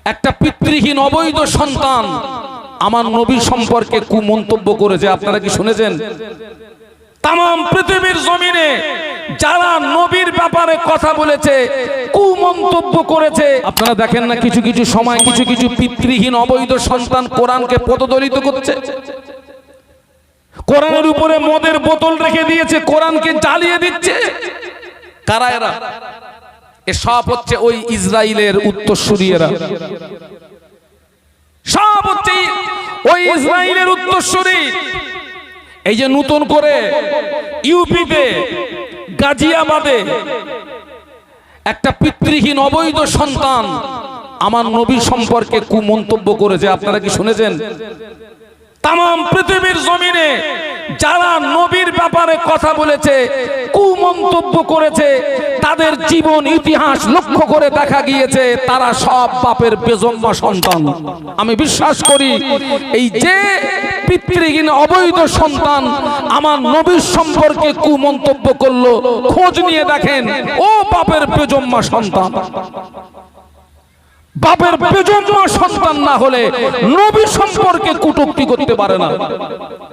একটা পিতৃহীন অবৈধ সন্তান আমার নবী সম্পর্কে কুমন্তব্য করেছে। আপনারা কি শুনেছেন? তাম পৃথিবীর জমিনে যারা নবীর ব্যাপারে কথা বলেছে, কুমন্তব্য করেছে, আপনারা দেখেন না কিছু কিছু সময় কিছু কিছু পিতৃহীন অবৈধ সন্তান কোরআনকে পদদলিত করছে। কোরআনের উপরে মদের বোতল রেখে দিয়েছে, কোরআনকে জ্বালিয়ে দিচ্ছে। কারা এরা? সব হচ্ছে ওই ইসরায়েলের উত্তরসূরিরা, সব হচ্ছে ওই ইসরায়েলের উত্তরসূরি। এই যে নতুন করে ইউপিতে গাজিয়াবাদে একটা পিতৃহীন অবৈধ সন্তান আমার নবী সম্পর্কে কুমন্তব্য করেছে। আপনারা কি শুনেছেন? তাম পৃথিবীর জমিনে যারা নবীর ব্যাপারে কথা বলেছে, কুমন্তব্য করেছে, তাদের জীবন ইতিহাস লক্ষ্য করে দেখা গিয়েছে তারা সব বাপের বেজন্মা সন্তান। আমি বিশ্বাস করি এই যে পিতৃহীন অবৈধ সন্তান আমার নবীর সম্পর্কে কুমন্তব্য করলো, খোঁজ নিয়ে দেখেন ও বাপের বেজন্মা সন্তান। বাপের বেজন্মা সন্তান না হলে নবী সম্পর্কে কটূক্তি করতে পারে না।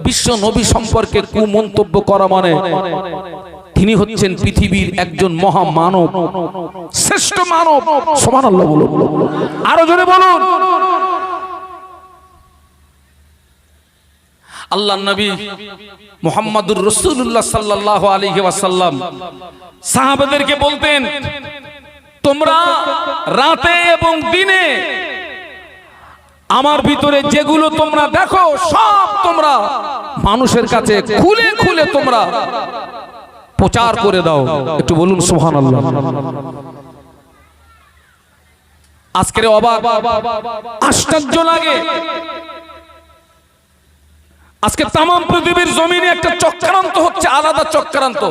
বিশ্ব নবী সম্পর্কে কুমন্তব্য করা মানে তিনি হচ্ছেন পৃথিবীর একজন মহা মানব, শ্রেষ্ঠ মানব। সুবহানাল্লাহ বলুন, আরো জোরে বলুন। আল্লাহর নবী মুহাম্মদুর রাসূলুল্লাহ সাল্লাল্লাহু আলাইহি ওয়াসাল্লাম সাহাবাদেরকে বলতেন, তোমরা রাতে এবং দিনে আমার ভিতরে যেগুলো তোমরা দেখো সব তোমরা মানুষের কাছে খুলে খুলে তোমরা প্রচার করে দাও। একটু বলুন সুবহানাল্লাহ। আজকের অবাক আশ্চর্য লাগে, আজকে তাম পৃথিবীর জমিনে একটা চক্রান্ত হচ্ছে, আলাদা চক্রান্ত।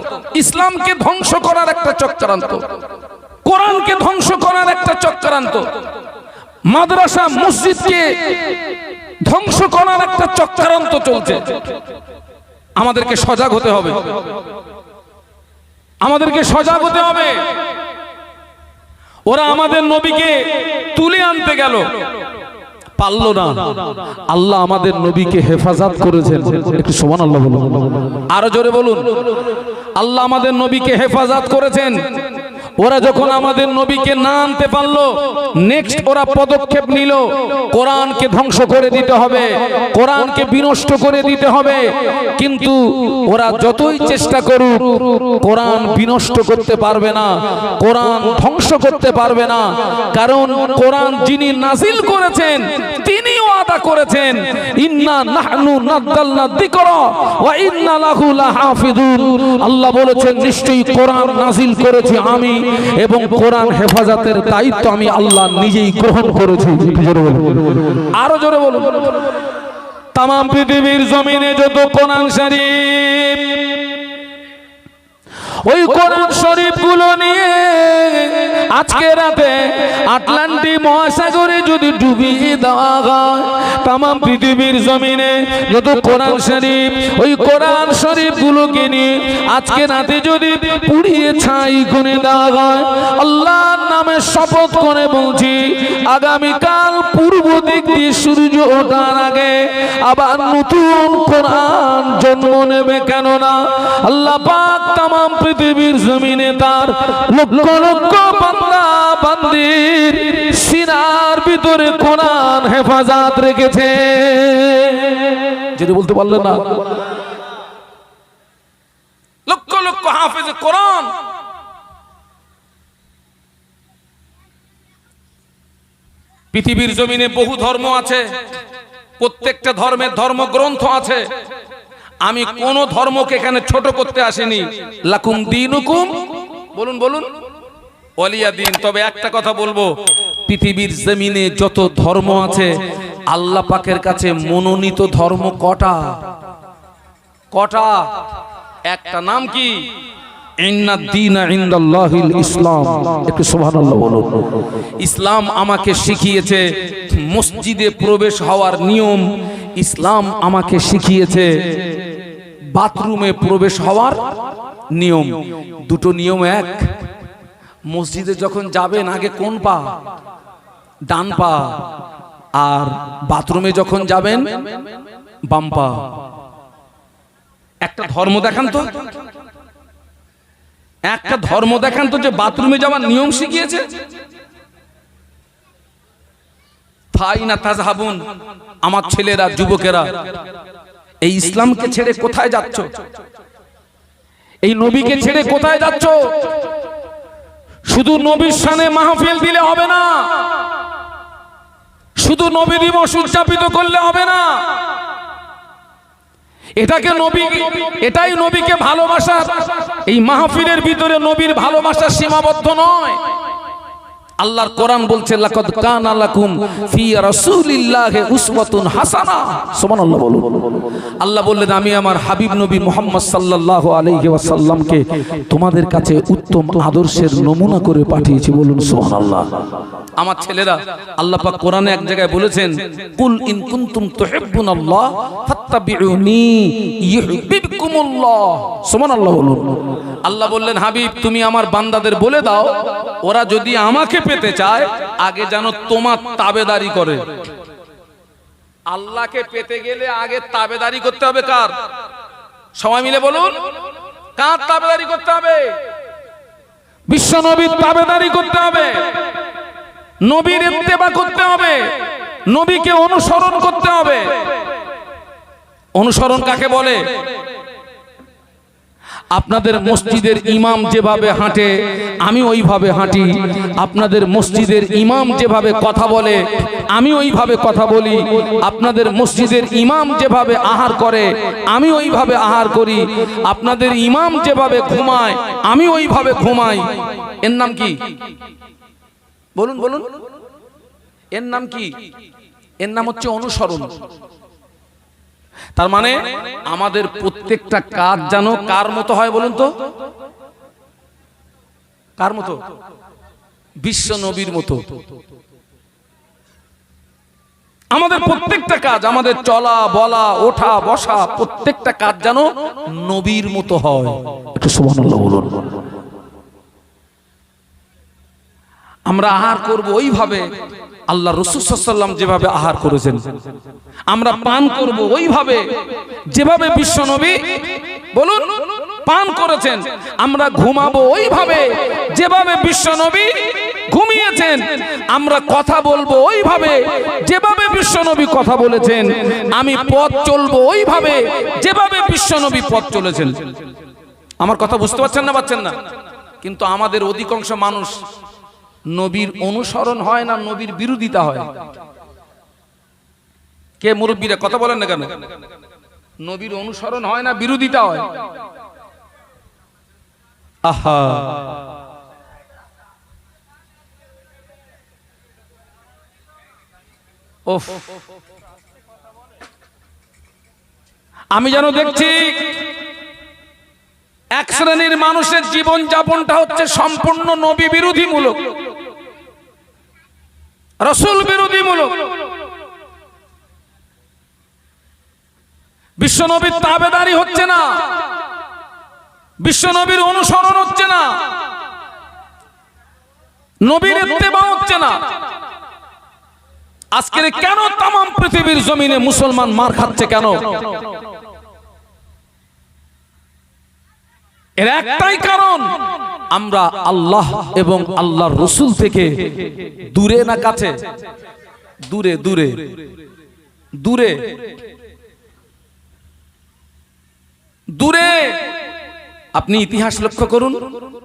ইসলামকে ধ্বংস করার একটা চক্রান্ত, কোরআনকে ধ্বংস করার একটা চক্রান্ত, মাদ্রাসা মসজিদকে ধ্বংস করার একটা চক্রান্ত চলছে। আমাদেরকে সজাগ হতে হবে, আমাদেরকে সজাগ হতে হবে। ওরা আমাদের নবীকে তুলে আনতে গেল, পারলো না। আল্লাহ আমাদের নবীকে হেফাজত করেছেন। একটু সুবহানাল্লাহ বলুন, আরো জোরে বলুন। আল্লাহ আমাদের নবীকে হেফাজত করেছেন। ওরা যখন আমাদের নবীকে না আনতে পারলো, নেক্সট ওরা পদক্ষেপ নিল, কোরআনকে ধ্বংস করে দিতে হবে, কোরআনকে বিনষ্ট করে দিতে হবে। কিন্তু ওরা যতই চেষ্টা করুক কোরআন বিনষ্ট করতে পারবে না, কোরআন ধ্বংস করতে পারবে না। কারণ কোরআন যিনি নাজিল করেছেন তিনি ওয়াদা করেছেন, ইন্না নাহনু নাযালনা যিকরা ওয়া ইন্না লাহু লাহাফিজুন। আল্লাহ বলেছেন নিশ্চয়ই কোরআন নাজিল করেছি আমি, এবং কোরআন হেফাজতের দায়িত্ব আমি আল্লাহ নিজেই গ্রহণ করেছি। আরো জোরে বলুন। তাম পৃথিবীর জমিনে যত কোরআন শরীফ, ওই কোরআন শরীফ গুলো নিয়ে আজকে রাতে আটলান্টিক মহাসাগরে যদি ডুবিয়ে দেওয়া হয়, তাম পৃথিবীর জমিনে যত কোরআন শরীফ, ওই কোরআন শরীফ গুলোকে নিয়ে আজকে রাতে যদি পুড়িয়ে ছাই করে দেওয়া হয়, আল্লাহর নামে শপথ করে বলছি আগামীকাল পূর্ব দিক দিয়ে সূর্য ওঠার আগে আবার নতুন কোরআন জন্ম নেবে। কেননা আল্লাহ পাক তাম পৃথিবীর জমিনে তার লক্ষ লক্ষ বান্দা বান্দির সিনার ভিতরে কোরআন হেফাজত রেখেছে। যদি বলতে পারলেন না, লক্ষ লক্ষ হাফেজে কোরআন। পৃথিবীর জমিনে বহু ধর্ম আছে, প্রত্যেকটা ধর্মের ধর্মগ্রন্থ আছে। আমি কোন ধর্মকে এখানে ছোট করতে আসিনি। লাকুম দীনুকুম, বলুন বলুন, ওয়ালিয়া দিন। তবে একটা কথা বলবো, পৃথিবীর জমিনে যত ধর্ম আছে আল্লাহ পাকের কাছে মনোনীত ধর্ম কটা? কটা? একটা নাম কি? ইন্নাদ দীনা ইনদাল্লাহিল ইসলাম। একটু সুবহানাল্লাহ বলুন। ইসলাম আমাকে শিখিয়েছে মসজিদে প্রবেশ হওয়ার নিয়ম, ইসলাম আমাকে শিখিয়েছে বাথরুমে প্রবেশ হওয়ার নিয়ম। দুটো নিয়ম এক। মসজিদে যখন যাবেন আগে কোন পা? ডান পা, আর বাথরুমে যখন যাবেন বাম পা। একটা ধর্ম দেখান তো, একটা ধর্ম দেখান তো যে বাথরুমে যাওয়ার নিয়ম শিখিয়েছে। ফাইনা তাযহাবুন, আমার ছেলেরা, যুবকেরা, এই ইসলামকে ছেড়ে কোথায় যাচ্ছ? এই নবীকে ছেড়ে কোথায় যাচ্ছ? শুধু নবীর শানে মাহফিল দিলে হবে না, শুধু নবী দিবস উদযাপিত করলে হবে না। এটাকে নবী, এটাই নবীকে ভালোবাসা। এই মাহফিলের ভিতরে নবীর ভালোবাসা সীমাবদ্ধ নয়। আল্লাহর কোরআন বলছে লাকাদ কানা লাকুম ফি রাসূলিল্লাহি উসওয়াতুন হাসানা। সুবহানাল্লাহ বলুন। আল্লাহ বললেন আমি আমার হাবিব নবী মুহাম্মদ সাল্লাল্লাহু আলাইহি ওয়াসাল্লামকে তোমাদের কাছে উত্তম আদর্শের নমুনা করে পাঠিয়েছি। বলুন সুবহানাল্লাহ। আমার ছেলেরা, আল্লাহ পাক কোরআনে এক জায়গায় বলেছেন কুল ইন কুনতুম তুহিব্বুনাল্লাহ ফাত্তাবিউনি ইউহিব্বুকুমুল্লাহ। সুবহানাল্লাহ বলুন। আল্লাহ বললেন হাবিব তুমি আমার বান্দাদের বলে দাও ওরা যদি আমাকে পেতে চায় আগে যেন তোমার তাবেদারি করে। আল্লাহকে পেতে গেলে আগে তাবেদারি করতে হবে কার? সবাই মিলে বলুন, কার তাবেদারি করতে হবে? বিশ্ব নবীর তাবেদারি করতে হবে, নবীর ইত্তেবা করতে হবে, নবীকে অনুসরণ করতে হবে। অনুসরণ কাকে বলে? আপনাদের মসজিদের ইমাম যেভাবে হাঁটে আমি ওইভাবে হাঁটি, আপনাদের মসজিদের ইমাম যেভাবে কথা বলে আমি ওইভাবে কথা বলি, আপনাদের মসজিদের ইমাম যেভাবে আহার করে আমি ওইভাবে আহার করি, আপনাদের ইমাম যেভাবে ঘুমায় আমি ওইভাবে ঘুমাই। এর নাম কি? বলুন বলুন, এর নাম কি? এর নাম হচ্ছে অনুসরণ। তার মানে আমাদের প্রত্যেকটা কাজ যেন কার মতো হয়? বলুন তো, কার মতো? বিশ্ব নবীর মতো। আমাদের প্রত্যেকটা কাজ, আমাদের চলা বলা ওঠা বসা প্রত্যেকটা কাজ যেন নবীর মতো হয়। একটু সুবহানাল্লাহ বলুন। আমরা আহার করব ওইভাবে আল্লাহ রাসূল সাল্লাল্লাহু আলাইহি ওয়াসাল্লাম যেভাবে আহার করেছেন, আমরা পান করব ওইভাবে যেভাবে বিশ্বনবী বলুন পান করেছেন, আমরা ঘুমাবো ওইভাবে যেভাবে বিশ্বনবী ঘুমিয়েছেন, আমরা কথা বলবো ওইভাবে যেভাবে বিশ্বনবী কথা বলেছেন, আমি পথ চলবো ওইভাবে যেভাবে বিশ্বনবী পথ চলেছেন। আমার কথা বুঝতে পারছেন না? পাচ্ছেন না? কিন্তু আমাদের অধিকাংশ মানুষ নবীর অনুসরণ হয় না, নবীর বিরোধিতা হয়। কে মুরব্বীরা কথা বলেন না কেন? নবীর অনুসরণ হয় না, বিরোধিতা হয়। আহা, ওফ, আমি যেন দেখছি এক শ্রেণীর মানুষের জীবন যাপনটা হচ্ছে সম্পূর্ণ নবী বিরোধী মূলক, রাসূল বিরোধী মূলক। বিশ্বনবীর তাবেদারি হচ্ছে না, বিশ্বনবীর অনুসরণ হচ্ছে না, নবীর ইত্তেবা হচ্ছে না। আজকের কেন তাম পৃথিবীর জমিনে মুসলমান মার খাচ্ছে কেন? এর একটাই কারণ, আমরা আল্লাহ এবং আল্লাহর রাসূল থেকে দূরে না কাছে? দূরে দূরে দূরে দূরে। আপনি ইতিহাস লক্ষ্য করুন,